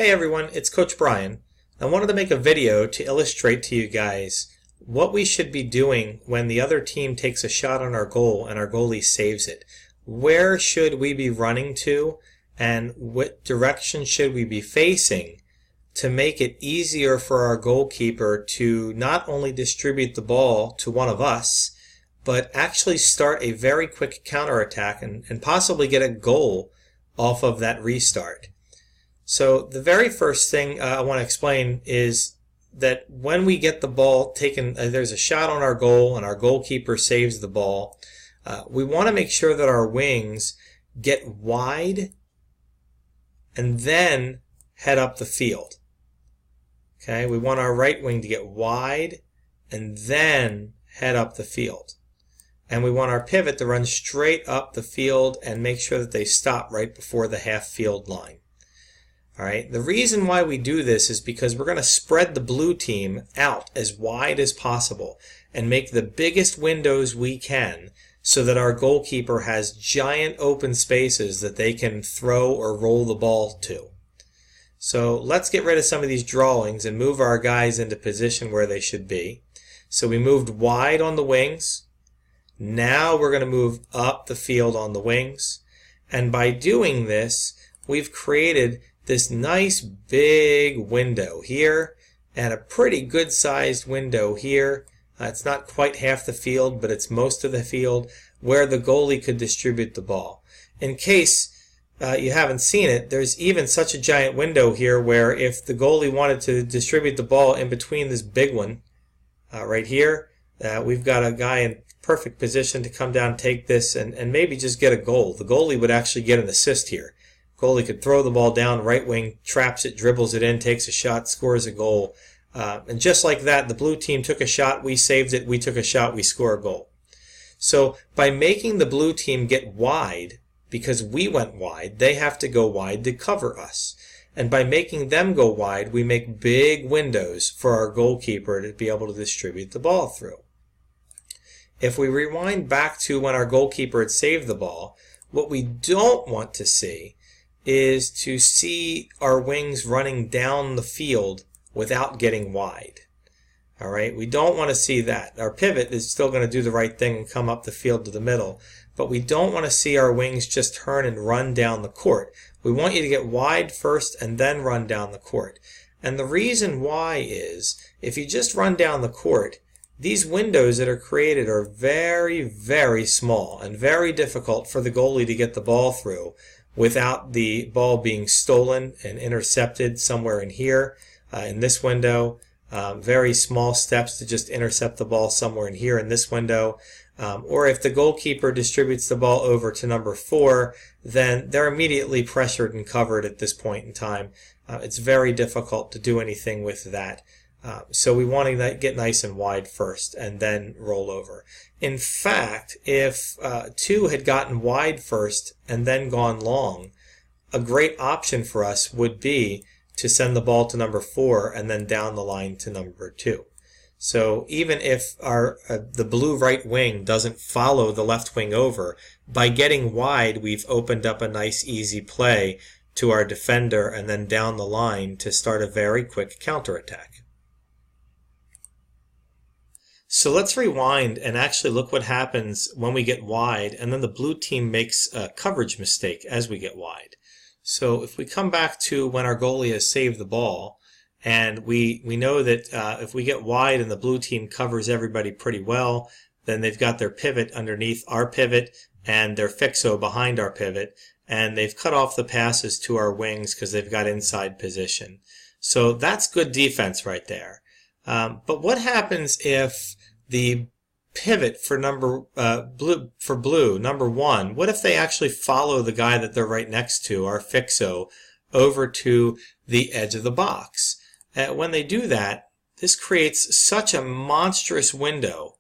Hey everyone, it's Coach Brian. I wanted to make a video to illustrate to you guys what we should be doing when the other team takes a shot on our goal and our goalie saves it. Where should we be running to and what direction should we be facing to make it easier for our goalkeeper to not only distribute the ball to one of us, but actually start a very quick counterattack and possibly get a goal off of that restart. So the very first thing I want to explain is that when we get the ball taken, there's a shot on our goal and our goalkeeper saves the ball, we want to make sure that our wings get wide and then head up the field. Okay, we want our right wing to get wide and then head up the field. And we want our pivot to run straight up the field and make sure that they stop right before the half field line. All right. The reason why we do this is because we're going to spread the blue team out as wide as possible and make the biggest windows we can so that our goalkeeper has giant open spaces that they can throw or roll the ball to. So let's get rid of some of these drawings and move our guys into position where they should be. So we moved wide on the wings. Now we're going to move up the field on the wings. And by doing this, we've created this nice big window here and a pretty good sized window here. It's not quite half the field, but it's most of the field where the goalie could distribute the ball. In case you haven't seen it, there's even such a giant window here where if the goalie wanted to distribute the ball in between this big one right here, we've got a guy in perfect position to come down, take this, and maybe just get a goal. The goalie would actually get an assist here. Goalie could throw the ball down, right wing, traps it, dribbles it in, takes a shot, scores a goal. And just like that, the blue team took a shot, we saved it, we took a shot, we score a goal. So by making the blue team get wide, because we went wide, they have to go wide to cover us. And by making them go wide, we make big windows for our goalkeeper to be able to distribute the ball through. If we rewind back to when our goalkeeper had saved the ball, what we don't want to see is to see our wings running down the field without getting wide. All right, we don't want to see that. Our pivot is still going to do the right thing and come up the field to the middle, but we don't want to see our wings just turn and run down the court. We want you to get wide first and then run down the court. And the reason why is if you just run down the court, these windows that are created are very, very small and very difficult for the goalie to get the ball through without the ball being stolen and intercepted somewhere in here, in this window. Very small steps to just intercept the ball somewhere in here in this window. Or if the goalkeeper distributes the ball over to number 4, then they're immediately pressured and covered at this point in time. It's very difficult to do anything with that. So we want to get nice and wide first and then roll over. In fact, if 2 had gotten wide first and then gone long, a great option for us would be to send the ball to number 4 and then down the line to number 2. So even if the blue right wing doesn't follow the left wing over, by getting wide we've opened up a nice easy play to our defender and then down the line to start a very quick counterattack. So let's rewind and actually look what happens when we get wide and then the blue team makes a coverage mistake as we get wide. So if we come back to when our goalie has saved the ball and we know that if we get wide and the blue team covers everybody pretty well, then they've got their pivot underneath our pivot and their fixo behind our pivot, and they've cut off the passes to our wings because they've got inside position. So that's good defense right there. But what happens if the pivot for blue, number 1, what if they actually follow the guy that they're right next to, our fixo, over to the edge of the box? When they do that, this creates such a monstrous window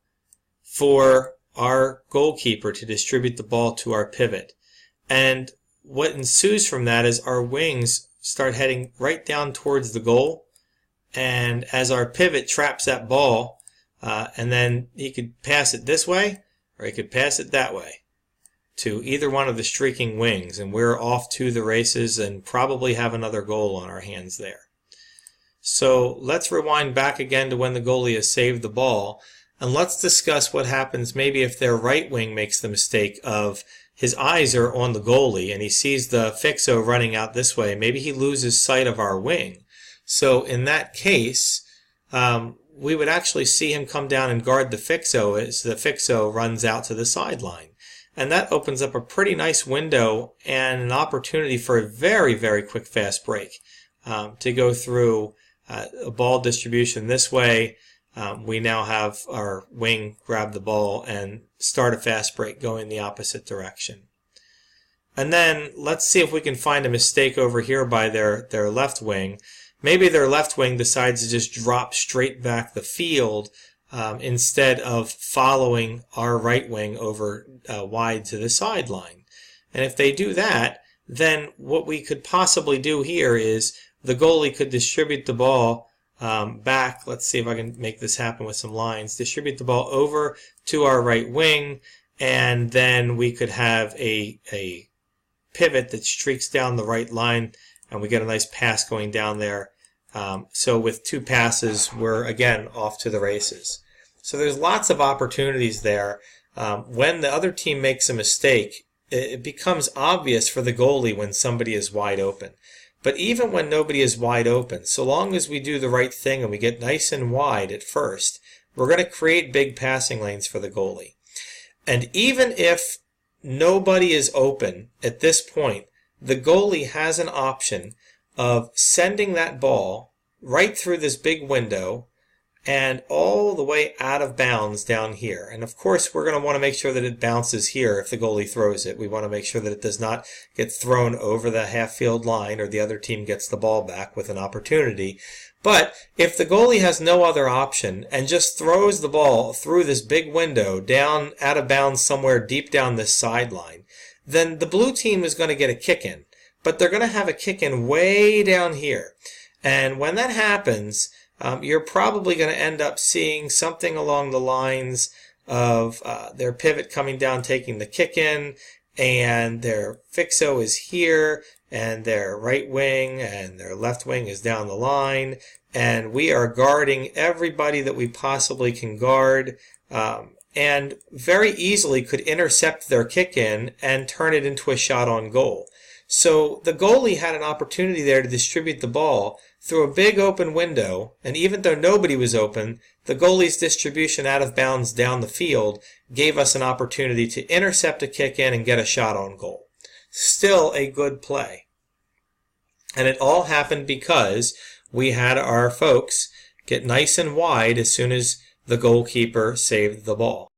for our goalkeeper to distribute the ball to our pivot. And what ensues from that is our wings start heading right down towards the goal. And as our pivot traps that ball, and then he could pass it this way or he could pass it that way to either one of the streaking wings, and we're off to the races and probably have another goal on our hands there. So let's rewind back again to when the goalie has saved the ball, and let's discuss what happens maybe if their right wing makes the mistake of his eyes are on the goalie and he sees the fixo running out this way. Maybe he loses sight of our wing. So in that case, we would actually see him come down and guard the fixo as the fixo runs out to the sideline. And that opens up a pretty nice window and an opportunity for a very, very quick fast break to go through a ball distribution this way. We now have our wing grab the ball and start a fast break going the opposite direction. And then let's see if we can find a mistake over here by their left wing. Maybe their left wing decides to just drop straight back the field instead of following our right wing over wide to the sideline. And if they do that, then what we could possibly do here is the goalie could distribute the ball back. Let's see if I can make this happen with some lines. Distribute the ball over to our right wing, and then we could have a pivot that streaks down the right line, and we get a nice pass going down there. So with two passes, we're again off to the races. So there's lots of opportunities there. When the other team makes a mistake, it becomes obvious for the goalie when somebody is wide open. But even when nobody is wide open, so long as we do the right thing and we get nice and wide at first, we're going to create big passing lanes for the goalie. And even if nobody is open at this point, the goalie has an option of sending that ball right through this big window and all the way out of bounds down here. And of course, we're going to want to make sure that it bounces here if the goalie throws it. We want to make sure that it does not get thrown over the half-field line or the other team gets the ball back with an opportunity. But if the goalie has no other option and just throws the ball through this big window down out of bounds somewhere deep down this sideline, then the blue team is going to get a kick in. But they're going to have a kick in way down here. And when that happens, you're probably going to end up seeing something along the lines of their pivot coming down, taking the kick in, and their fixo is here, and their right wing and their left wing is down the line, and we are guarding everybody that we possibly can guard, and very easily could intercept their kick in and turn it into a shot on goal. So the goalie had an opportunity there to distribute the ball through a big open window, and even though nobody was open, the goalie's distribution out of bounds down the field gave us an opportunity to intercept a kick in and get a shot on goal. Still a good play. And it all happened because we had our folks get nice and wide as soon as the goalkeeper saved the ball.